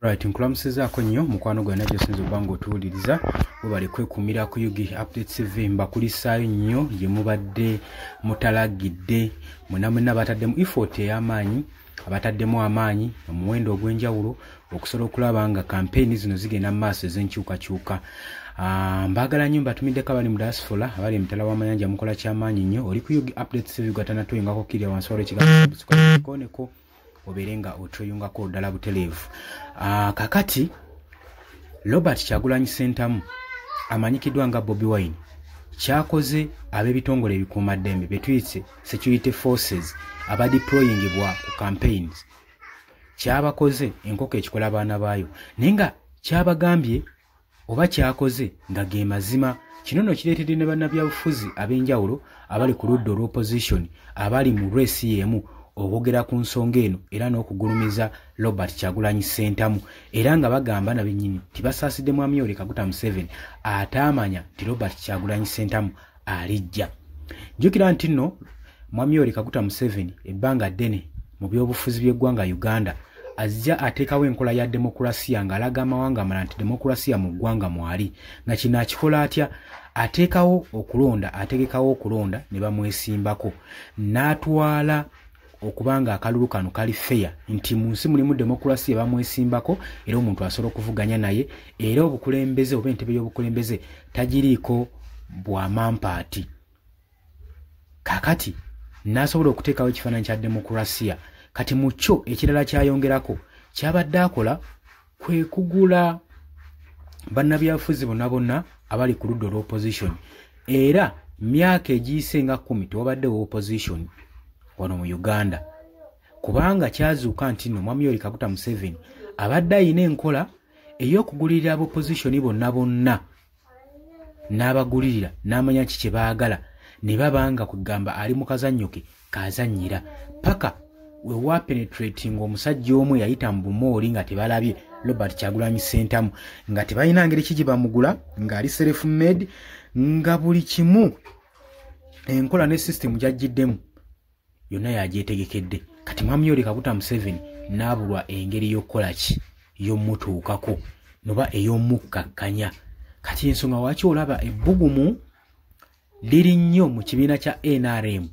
Right, nkulamusizaako nnyo mukwano gwange gyosinza obanga otuwuliriza webale kwekumira ku Yugi Updates TV mbakulisaayo nnyo gye mubadde mutalagidde mwenna bataddemu effort ey'amaanyi abataddemu amaanyi omuwendo ogw'enjawulo okusobola okulaba nga campaign zino zigenda mu maaso ez'enkyukakyuka. Mbagala nnyo mbatumiddeko abali mu diaspora abali emitala w'amayanja mukola ky'amaanyi nnyo oli ku Yugi Updates TV gatanatuyingako kirya wansi waliwo ekigambo subscribe oberenga otuyungako ddala butereevu. Kakati Robert Kyagulanyi Ssentamu amanyikiddwa nga Bobi Wine kyakoze ab'ebitongole ebikuumaddembe betuyise security forces abadeployingibwa ku campaigns kyabakoze enkoko ekikola abaana baayo naye nga kyabagambye oba kyakoze nga ge mazima. Kino nno kireetedde ne bannabyabufuzi ab'enjawulo abali ku ludda olw'opposition abali mu race y'emu okwogera ku nsonga eno era n'okugulumiza Robert Kyagulanyi Ssentamu era nga bagamba na bennyini tibasaasidde Mwami Yoweri Kaguta Museveni ataamanya nti Robert Kyagulanyi Ssentamu alijja. Jjukira nti nno Mwami Yoweri Kaguta Museveni ebbanga ddene mu byobufuzi by'eggwanga Uganda azja ateekawo enkola ya demokulasiya ng'alaga amawanga amalala nti demokulasiya mu ggwanga mwali nga kino akikola atya ateekawo okulonda ategekawo okulonda ne bamwesimbako n'atwala okubanga akalulu kano kali fair nti mu nsi mulimu demokulasiya bamwesimbako era omuntu asobola okuvuganya naye era obukulembeze oba entebe y'obukulembeze tagiriiko bwamampaati. Kakati n'asobola okuteekawo ekifaananyi kya demokulasiya kati mu kyo ekirala kyayongerako kyabadde akola kwe kugula bannabyabufuzi bonna abali ku ludda olw'opposition era myaka egiyise nga 10 tewabaddewo opposition wano mu Uganda kubanga kyazuuka nti nno Mwami Yoweri Kaguta Museveni abadde ayina enkola ey'okugulirira ab'opposition bonna n'abagulirira n'amanya ki kye baagala ne babanga kugamba ali mu kazannyo ke kazannyira paka we wa penetrating omusajja omu yayita mu bumooli nga tebalabye Robert Kyagulanyi Ssentamu nga tebalina ngeri ki gye bamugula ng'ali self made nga buli kimu enkola ne system gyajjiddemu yonna yagyetegekedde. Kati Mwami Yoweri Kaguta Museveni n'abulwa engeri y'okukola ki y'omutuukako noba ey'omukkakkanya. Kati ensonga waki olaba ebbugumu liri nnyo mu kibiina kya NRM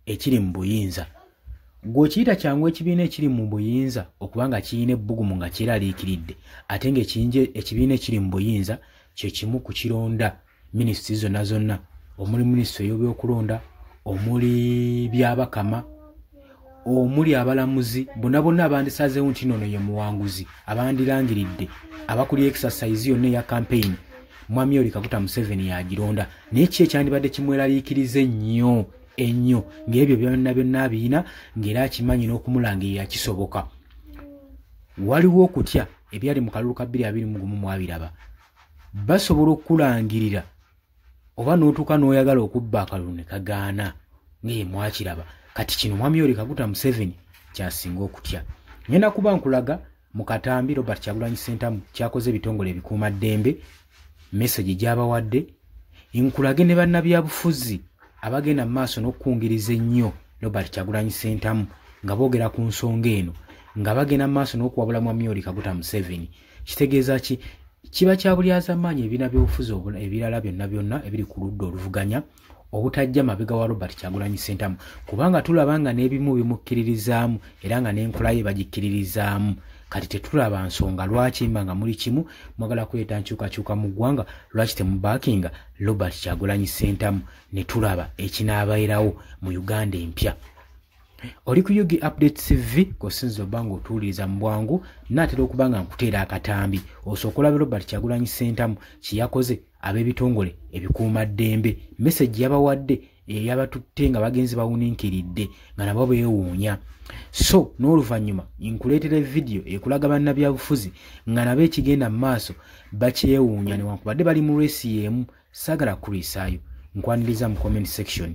ekiri mu buyinza. Gw'okiyita kyangu ekibiina ekiri mu buyinza okubanga kiyina ebbugumu nga kyeraliikiridde ate nga ekibiina ekiri mu buyinza kye kimu ku kironda minisitiri zonna omuli minisitiri ey'ebyokulonda omuli byabakama omuli abalamuzi bonna abandisazeewo nti nono ye muwanguzi abandirangiridde abakuli exercise yonna eya campaign Mwami Yoweri Kaguta Museveni yagironda naye ki ekyandibadde kimweraliikiriza ennyo ng'ebyo byonna abiina ng'era akimanyi n'okumulangirira kisoboka. Waliwo okutya ebyali mu kalulu ka 2021 mwabiraba basobola okukulangirira oba n'otuuka n'oyagala okubba akalulu ne kagaana ng'ye mwakiraba. Kati kino Mwami Yoweri Kaguta Museveni kyasinga okutya. Ngenda kuba nkulaga mu katambi Robert Kyagulanyi Ssentamu kyakoze ebitongole ebikuumaddembe message gy'abawadde nkulage ne bannabyabufuzi abagenda mu maaso n'okukungiriza ennyo Robert Kyagulanyi Ssentamu nga boogera ku nsonga eno nga bagenda mu maaso n'okuwabula Mwami Yoweri Kaguta Museveni. Kitegeeza ki kiba kyabulyaza amaanyi ebibiina by'obufuzi ebirala byonna ebiri ku ludda oluvuganya obutajja mabega wa Robert Kyagulanyi Ssentamu kubanga tulaba nga n'ebimu bimukkiririzaamu era nga n'enkola ye bagikkiririzaamu. Kati tetulaba nsonga lwaki mba nga muli kimu mwagala kuleeta nkyukakyuka mu ggwanga lwaki temubaakinga Robert Kyagulanyi Ssentamu ne tulaba ekinaabeerawo mu Uganda empya. Oli ku Yugi Updates TV kosinza obanga otuwuliriza mu bwangu naatera okuba nga nkuteera akatambi osooka Robert Kyagulanyi Ssentamu kiyakoze ab'ebitongole ebikuumaddembe message yabawadde eyabatutte nga bagenzi bawuniikiridde nga nabo beewuunya. So n'oluvannyuma nkuleetera video ekulaga bannabyabufuzi nga nabo ekigenda mu maaso bakyewuunya newankubadde bali mu race y'emu saagala kuliisaayo nkwaniriza mu comment section.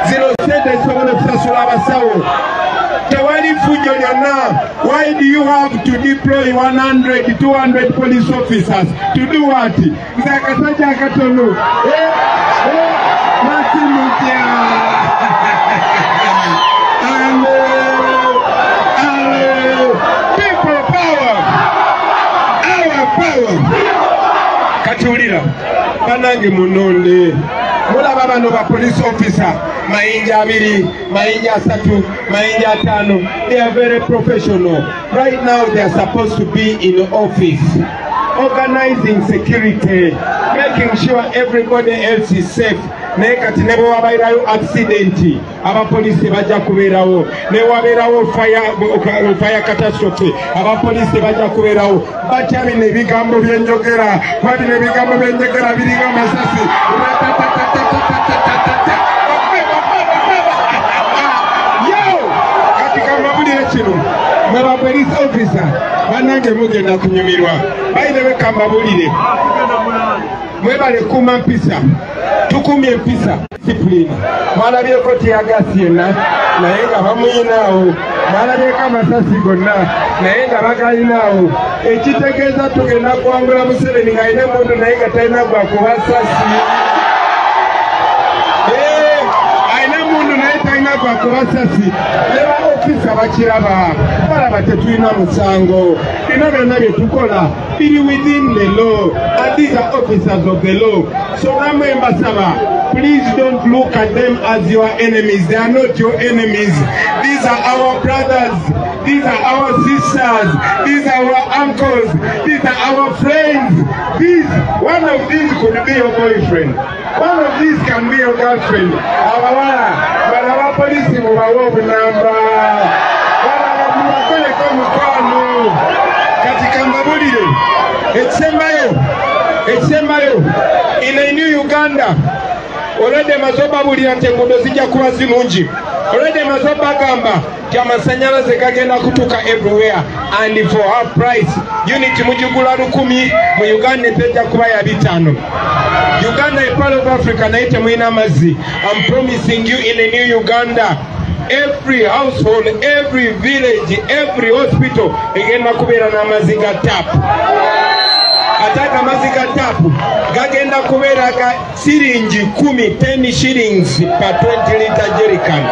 Zero sente esobola okusasula abasawo tewali fujjo lyonna. Why do you have to deploy 100-200 police officers to do what? Nze akasajja akatono masimutya people Kiwulira banange munonde mulaba bano ba police officer mayinja 2 mayinja 3 mayinja 5 they are very professional right now. They are supposed to be in office organizing security, making sure everybody else is safe. Naye kati ne bwe wabairayo accident abapoliisi bajja kubeerawo, ne wabeerawo fire catastrophe abapoliisi bajja kubeerawo. Batya bino ebigambo byenjogera kuba bino ebigambo byenjogera biringa masasi. Kati kamabulire kino mwe ba police officer banange mugenda kunyumirwa bayirewe kamabulire mwebale kuma mpisa tukumye mpisa discipline mwalabyeko teyagasi yenna naye nga bamuyinaawo, mwalabyeko amasasi gonna naye nga bagalinawo. Ekitegeeza tugenda kuwangula Museveni ng'alina emundu naye nga talina gwa kubasasi. Alina emundu naye talina gwa kubasasi. Ne ba ofisa bakiraba balaba tetulina musango. Bino byonna bye tukola biri within the law and these are officers of the law. So namwe mbasaba, please don't look at them as your enemies. They are not your enemies. These are our brothers. These are our sisters. These are our uncles. These are our friends. One of these could be your boyfriend. One of these can be your girlfriend. Abawala, but our police will have a number. Eksembayo in a new Uganda already mazoba bulira tengundo zijja kuba zirungi. Already mazoba gamba kyamasanyalaze kagenda kutuka everywhere and for half price. Unit mujigula 10 mu Uganda tejja kuba ya 5. Uganda is part of Africa naite mwina mazi. I'm promising you in a new Uganda, every household, every village, every hospital egenda kubeera n'amaziga tap. Ataka maziga tapu gagenda kubeera ga siringi 10 shillings per 20 liter jerrycan.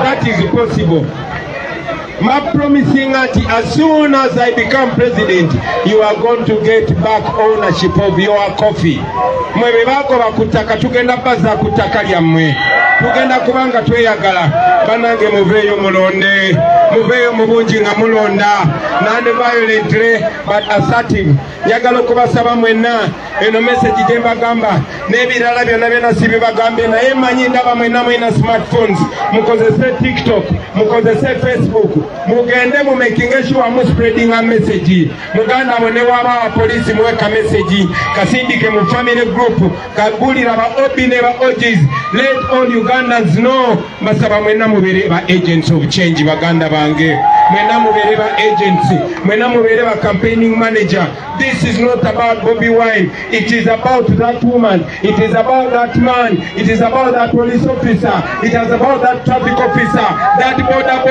That is possible. My promising that as soon as I become president, you are going to get back ownership of your coffee. Mwebe bako bakutaka tugenda baza kutaka lyammwe. Tugenda kubanga tweyagala banange muveyo mulonde. Muveyo mubungi nga mulonda. Non-violently but assertive. Yagala okubasaba mwenna eno message gye mbagamba n'ebirala byonna byonna si bibagambe naye mmanyi ndaba mwenna mwina smartphones. Mukozese TikTok, mukozese Facebook. Mugende mu making sure mu spreading a message. Muganda mwene waba police muweka message. Kasindike mu family group. Kabulira ba obi ne ba OGs. Let all Ugandans know. Basaba mwena mubere ba agents of change baganda bange. Mwena mubere ba agency. Mwena mubere ba campaigning manager. This is not about Bobby Wine. It is about that woman. It is about that man. It is about that police officer. It is about that traffic officer. That border,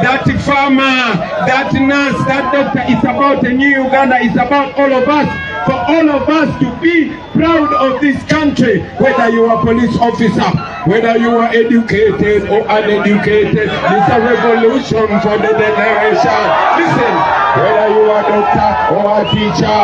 that farmer, that nurse, that doctor. It's about a new Uganda. It's about all of us. For all of us to be proud of this country, whether you are a police officer, whether you are educated or uneducated. It's a revolution for the generation. Listen, whether you are a doctor or a teacher,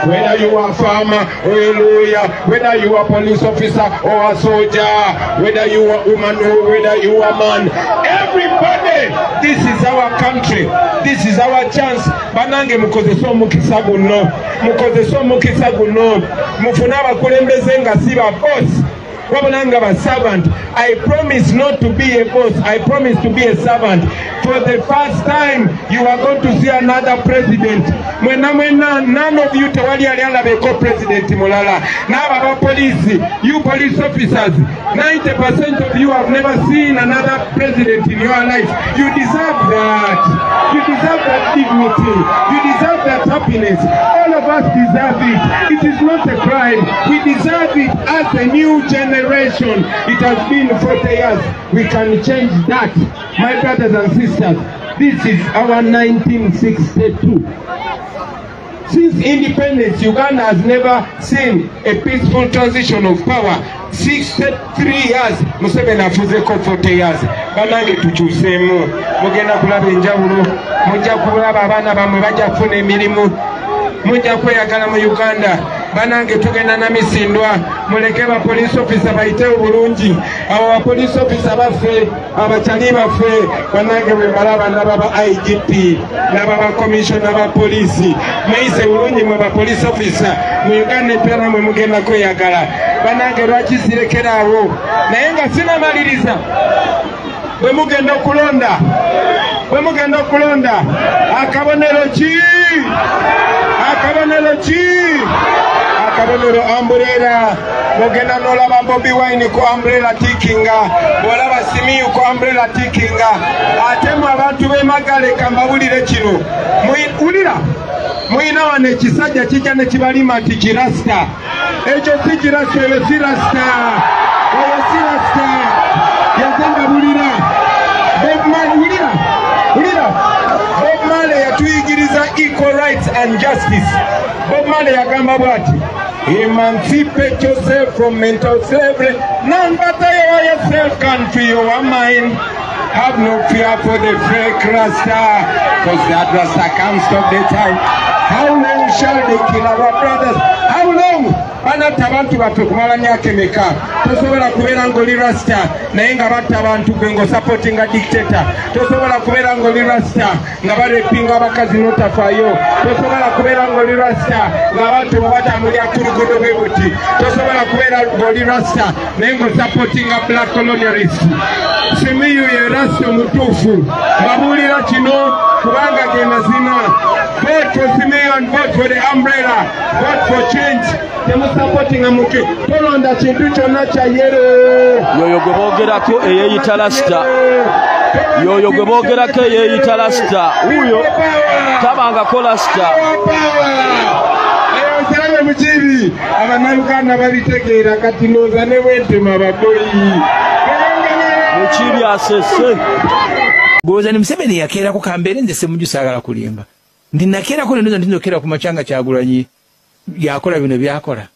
whether you are a farmer or a lawyer, whether you are a police officer or a soldier, whether you are a woman or whether you are a man, everybody, this is our country. This is our chance. Banange mukozesa omukisa guno. Mukozesa omukisa guno. Mufuna abakulembeze nga si ba boss. Wabulanga ba servant. I promise not to be a boss. I promise to be a servant. For the first time, you are going to see another president. None of you tewali alabeko president mulala. Now police, you police officers, 90% of you have never seen another president in your life. You deserve that. You deserve that dignity. You deserve that happiness. All of us deserve it. It is not a crime. We deserve it as a new generation. It has been 40 years. We can change that. My brothers and sisters, this is our 1962. Since independence, Uganda has never seen a peaceful transition of power. 63 years, Museveni afuzeko 40 years. Banange tukyusemu. Mugenda kulaba enjawulo. Mujja kulaba abaana bamwe bajja kufuna emirimu. Mujja kweyagala mu Uganda. banange tugenda na misindwa muleke ba police officer bayite obulungi abo ba police officer baffe abachali baffe banange bwe balaba naba IGP naba ba commissioner ba police meise bulungi mwe ba police officer mu Uganda pera mwe mugenda kweyagala banange lwaki sirekerawo naye nga sinamaliriza bwe mugenda okulonda akabonero umbrella mugenda nolaba Bobi Wine ku umbrella tikinga bolaba Simiyu ku umbrella tikinga ate mu abantu b'emagale kambabulire kino muyulira muyina wane ekisajja kijja ne kibalima nti kirasta ekyo si kirasta eyo si rasta yazanga bulira Bob Marley yatuyigiriza equal rights and justice. Bob Marley yagamba bwati emancipate yourself from mental slavery, none but yourself can free your mind. Have no fear for the fake Rasta, because that Rasta can't stop the time. How long shall they kill our brothers? How long? Banata abantu baffe kumala myaka emeka tosobola kubeera ng'oli Rasta naye nga batta abantu gwe ng'osupporting a dictator. Tosobola kubeera ng'oli Rasta nga barepinga abakazi n'otafaayo. Tosobola kubeera ng'oli Rasta ng'abantu batambulira ku luguudo bwe buti. Tosobola kubeera ng'oli Rasta naye ng'osupporting a black colonialist. Simiyu ye Rasta omutuufu babuulira kino kubanga ge mazima. Vote for Simiyu and vote for the umbrella. Vote for change. Supporting a muke tolonda kintu kyonna kya yero yoyo gwe boogerako eyeeyita Rasta yoyo gwe boogerako eyeeyita Rasta uyo tabangako Rasta Sirabe mukibi abannayuganda babitegeera kati nooza ne bwentema baboyi mukibi asese Goza ni Museveni yakeerako kambeere nze semujusaagala kulimba ndi nakeerako nenoza ndinokera ku machanga Kyagulanyi yakola bino byakola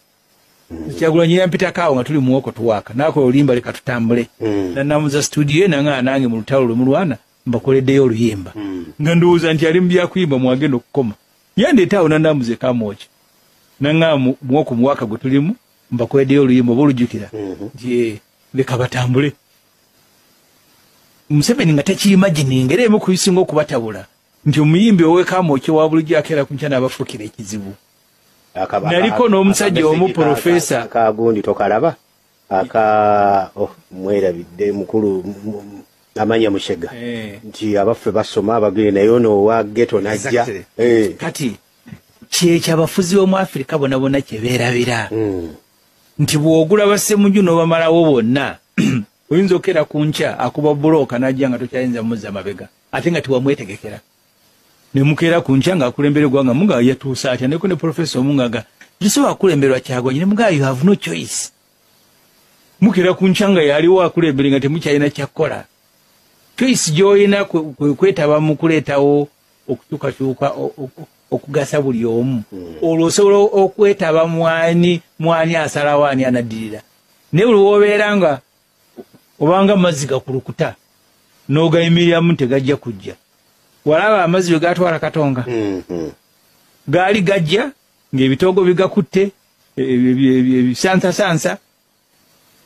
Kyagulanyi yampita kaawo nga tuli muwoko tuwaka nako olimba leka tutambule na namuza studio nanga nange mu lutalo lumulwana mbakoleddeyo oluyimba nga ndowooza nti ali mbya kuyimba mwagenda okukoma yandeetaawo nandamuze kamoki nanga muwoko muwaka gwe tulimu mbakoleddeyo oluyimba oba olujjukira nti leka batambule Museveni nga tekiyimagininga era emu kubisinga okubatabula nti omuyimbi ow'ekamoki wa bulijjo akeera ku nkyana abafuukira ekizibu naliko n'omusajja omu profesa akagundi tokalaba mwerabidde mukulu amanya Mushega nti abaffe basoma abagenda naye ono owa ghetto najja kati kyekyo abafuzi b'omu Afrika bonna kye beerabira nti bw'ogula bassemunju n'obamalawo bonna oyinza okera ku nkya akuba bulooka n'ajja nga tokyayinza muzza mabega ate nga tiwamwetegekera ne mukeera ku nkya ng'akulembera eggwanga muga yatuusa atya neko ne profesa omungaga gisobola kulemberwa Kyagulanyi ne mugaa you have no choice mukeera ku nkya nga yaliwo akulembere nga temukyalina kyakkola choice gy'olina kwetaba mu kuleetawo okukyukakyuka okugasa buli omu olwo osobola okwetaba mwani asalawo ani anaddirira naye buli w'obeera nga obanga amazzi gakulukuta n'ogayimiriramu tegajja kujja walaba amazzi bwe gatwala Katonga gaali gajja ng'ebitoogo bigakutte ebisansasansa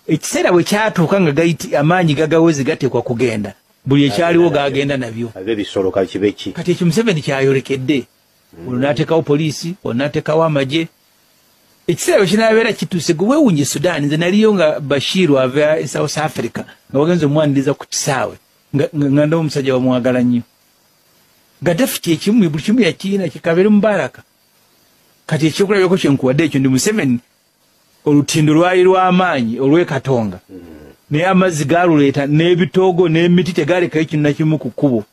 ekiseera bwe kyatuuka nga amaanyi gagawezi gateekwa kugenda buli ekyaliwo gagenda nabyo kati ekyo Museveni kyayolekedde olwo n'ateekawo poliisi olwo n'ateekawo amagye ekiseera bwe kinaabeera kituuse gwe weewunye Sudan nze naliyo nga Bashir ava e South Africa nga bagenza omwaniriza ku kisaawe nga ndawo omusajja bamwagala nnyo Gaddafi kyekimu buli kimu yakiina kikabere Mubaraka kati ekyokulabirako kyenkuwadde ekyo ndi Museveni olutindo lwali lw'amaanyi olw'Ekatonga naye amazzi gaaluleeta n'ebitoogo n'emiti tegaalekayo ekintu nakimu ku kkubo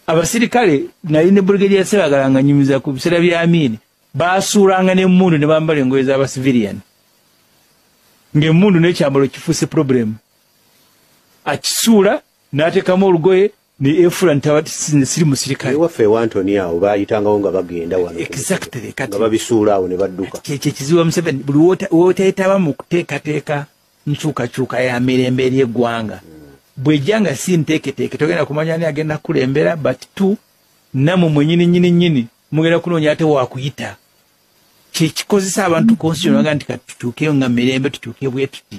abasirikale nali ne Brigadier Ssebaggala nga nnyumiza ku biseera bya Amin baasuulanga n'emmundu ne bambala engoye z'abasivilian ng'emmundu n'ekyambalo kifuuse problemu akisuula n'ateekamu olugoye ne efula ntawati siri musirikale waffe wantoni awo bayitangawo nga bagenda wano exactly kati nga babisuula awo ne badduka kyekyo kizibu Museveni buli w'oteetaba mu kuteekateeka nkyukakyuka ya mirembe ery'eggwanga bw'ejja nga si nteeketeeke togenda kumanya ani agenda kulembera but tu nammwe mwennyini nnyini mugenda kunoonya ate waakuyita kikozesa abantu constitution nga nti katutuukeyo nga mirembe tutuuke bwe tuti